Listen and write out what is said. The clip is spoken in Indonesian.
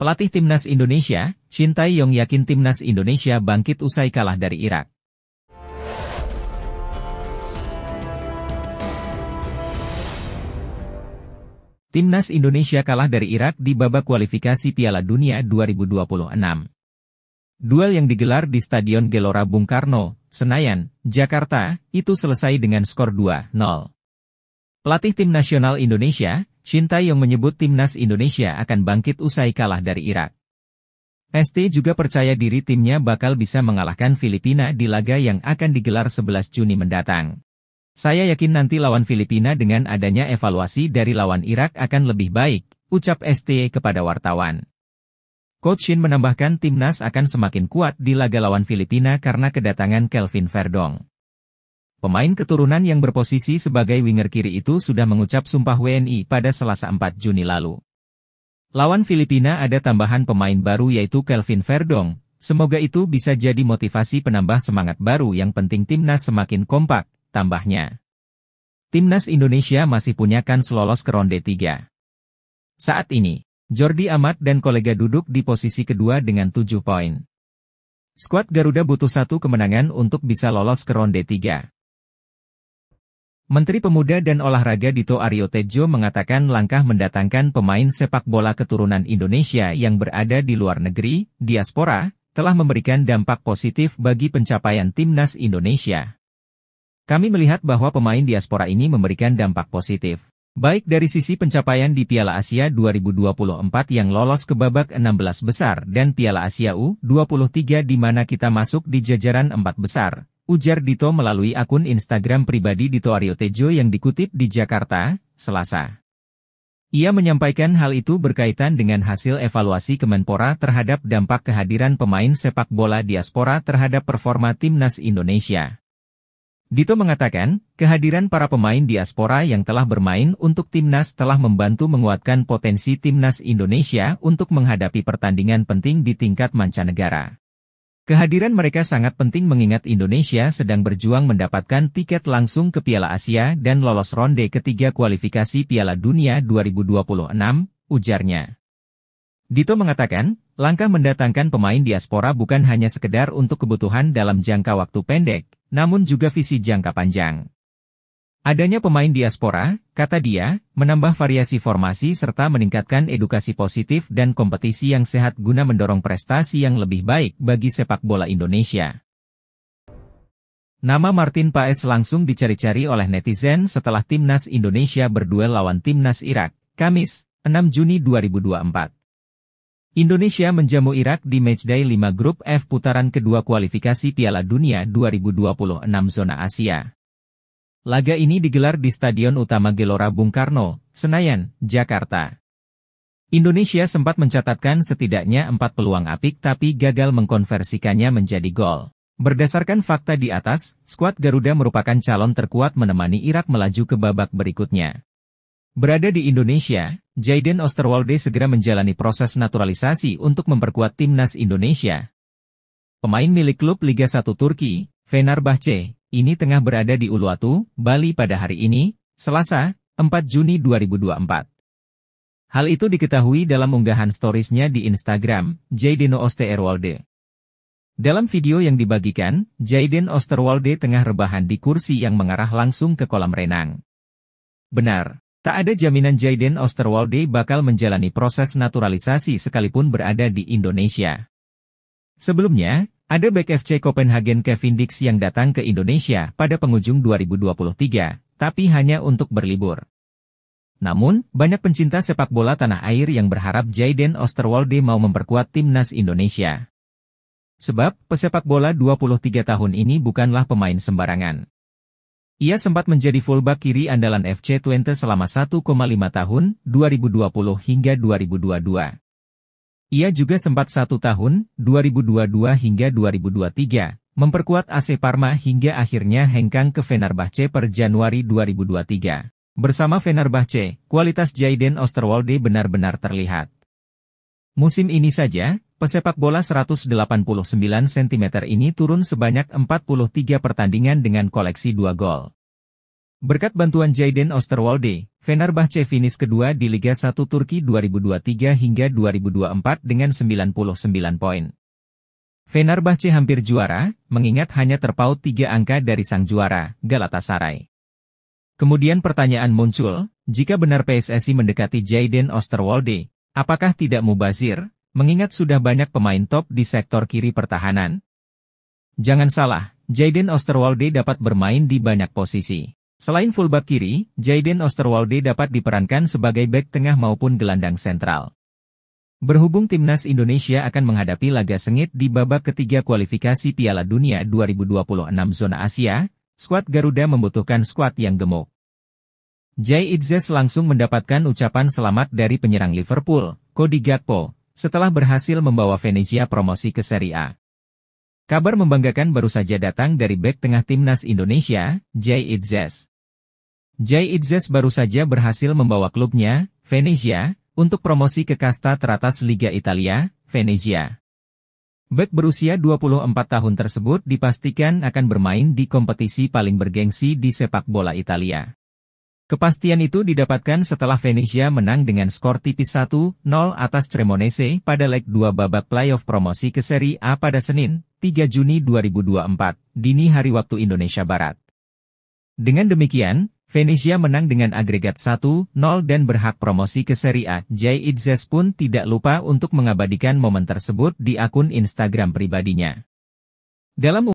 Pelatih Timnas Indonesia, Shin Tae-yong yakin Timnas Indonesia bangkit usai kalah dari Irak. Timnas Indonesia kalah dari Irak di babak kualifikasi Piala Dunia 2026. Duel yang digelar di Stadion Gelora Bung Karno, Senayan, Jakarta, itu selesai dengan skor 2-0. Pelatih Tim Nasional Indonesia, Shin Tae-yong menyebut Timnas Indonesia akan bangkit usai kalah dari Irak. ST juga percaya diri timnya bakal bisa mengalahkan Filipina di laga yang akan digelar 11 Juni mendatang. Saya yakin nanti lawan Filipina dengan adanya evaluasi dari lawan Irak akan lebih baik, ucap ST kepada wartawan. Coach Shin menambahkan timnas akan semakin kuat di laga lawan Filipina karena kedatangan Kelvin Verdong. Pemain keturunan yang berposisi sebagai winger kiri itu sudah mengucap sumpah WNI pada Selasa 4 Juni lalu. Lawan Filipina ada tambahan pemain baru yaitu Kelvin Verdong, semoga itu bisa jadi motivasi penambah semangat baru yang penting timnas semakin kompak, tambahnya. Timnas Indonesia masih punya kans lolos ke ronde 3. Saat ini, Jordi Amat dan kolega duduk di posisi kedua dengan 7 poin. Skuad Garuda butuh 1 kemenangan untuk bisa lolos ke ronde 3. Menteri Pemuda dan Olahraga Dito Aryo Tejo mengatakan langkah mendatangkan pemain sepak bola keturunan Indonesia yang berada di luar negeri, diaspora, telah memberikan dampak positif bagi pencapaian Timnas Indonesia. Kami melihat bahwa pemain diaspora ini memberikan dampak positif, baik dari sisi pencapaian di Piala Asia 2024 yang lolos ke babak 16 besar dan Piala Asia U23 di mana kita masuk di jajaran 4 besar. Ujar Dito melalui akun Instagram pribadi Dito Aryo Tejo yang dikutip di Jakarta, Selasa. Ia menyampaikan hal itu berkaitan dengan hasil evaluasi Kemenpora terhadap dampak kehadiran pemain sepak bola diaspora terhadap performa Timnas Indonesia. Dito mengatakan, kehadiran para pemain diaspora yang telah bermain untuk Timnas telah membantu menguatkan potensi Timnas Indonesia untuk menghadapi pertandingan penting di tingkat mancanegara. Kehadiran mereka sangat penting mengingat Indonesia sedang berjuang mendapatkan tiket langsung ke Piala Asia dan lolos ronde ketiga kualifikasi Piala Dunia 2026, ujarnya. Dito mengatakan, langkah mendatangkan pemain diaspora bukan hanya sekedar untuk kebutuhan dalam jangka waktu pendek, namun juga visi jangka panjang. Adanya pemain diaspora, kata dia, menambah variasi formasi serta meningkatkan edukasi positif dan kompetisi yang sehat guna mendorong prestasi yang lebih baik bagi sepak bola Indonesia. Nama Martin Paes langsung dicari-cari oleh netizen setelah Timnas Indonesia berduel lawan Timnas Irak, Kamis, 6 Juni 2024. Indonesia menjamu Irak di matchday 5 grup F putaran kedua kualifikasi Piala Dunia 2026 zona Asia. Laga ini digelar di Stadion Utama Gelora Bung Karno, Senayan, Jakarta. Indonesia sempat mencatatkan setidaknya 4 peluang apik tapi gagal mengkonversikannya menjadi gol. Berdasarkan fakta di atas, skuad Garuda merupakan calon terkuat menemani Irak melaju ke babak berikutnya. Berada di Indonesia, Jayden Osterwolde segera menjalani proses naturalisasi untuk memperkuat Timnas Indonesia. Pemain milik klub Liga 1 Turki, Fenerbahce, ini tengah berada di Uluwatu, Bali pada hari ini, Selasa, 4 Juni 2024. Hal itu diketahui dalam unggahan storiesnya di Instagram, Jayden Osterwolde. Dalam video yang dibagikan, Jayden Osterwolde tengah rebahan di kursi yang mengarah langsung ke kolam renang. Benar, tak ada jaminan Jayden Osterwolde bakal menjalani proses naturalisasi sekalipun berada di Indonesia. Sebelumnya, ada bek FC Copenhagen Kevin Dix yang datang ke Indonesia pada penghujung 2023, tapi hanya untuk berlibur. Namun, banyak pencinta sepak bola tanah air yang berharap Jayden Osterwolde mau memperkuat Timnas Indonesia. Sebab, pesepak bola 23 tahun ini bukanlah pemain sembarangan. Ia sempat menjadi fullback kiri andalan FC Twente selama 1,5 tahun, 2020 hingga 2022. Ia juga sempat 1 tahun, 2022 hingga 2023, memperkuat AC Parma hingga akhirnya hengkang ke Fenerbahce per Januari 2023. Bersama Fenerbahce, kualitas Jayden Osterwolde benar-benar terlihat. Musim ini saja, pesepak bola 189 cm ini turun sebanyak 43 pertandingan dengan koleksi 2 gol. Berkat bantuan Jayden Osterwolde, Fenerbahce finish kedua di Liga 1 Turki 2023 hingga 2024 dengan 99 poin. Fenerbahce hampir juara, mengingat hanya terpaut 3 angka dari sang juara, Galatasaray. Kemudian pertanyaan muncul, jika benar PSSI mendekati Jayden Osterwolde, apakah tidak mubazir, mengingat sudah banyak pemain top di sektor kiri pertahanan? Jangan salah, Jayden Osterwolde dapat bermain di banyak posisi. Selain fullback kiri, Jayden Osterwolde dapat diperankan sebagai bek tengah maupun gelandang sentral. Berhubung timnas Indonesia akan menghadapi laga sengit di babak ketiga kualifikasi Piala Dunia 2026 zona Asia, skuad Garuda membutuhkan skuad yang gemuk. Jay Idzes langsung mendapatkan ucapan selamat dari penyerang Liverpool, Cody Gakpo, setelah berhasil membawa Venezia promosi ke Serie A. Kabar membanggakan baru saja datang dari bek tengah timnas Indonesia, Jay Idzes. Jay Idzes baru saja berhasil membawa klubnya, Venezia, untuk promosi ke kasta teratas Liga Italia, Venezia. Bek berusia 24 tahun tersebut dipastikan akan bermain di kompetisi paling bergengsi di sepak bola Italia. Kepastian itu didapatkan setelah Venezia menang dengan skor tipis 1-0 atas Cremonese pada leg 2 babak playoff promosi ke Serie A pada Senin, 3 Juni 2024, dini hari waktu Indonesia Barat. Dengan demikian, Venezia menang dengan agregat 1-0 dan berhak promosi ke Serie A. Jay Idzes pun tidak lupa untuk mengabadikan momen tersebut di akun Instagram pribadinya. Dalam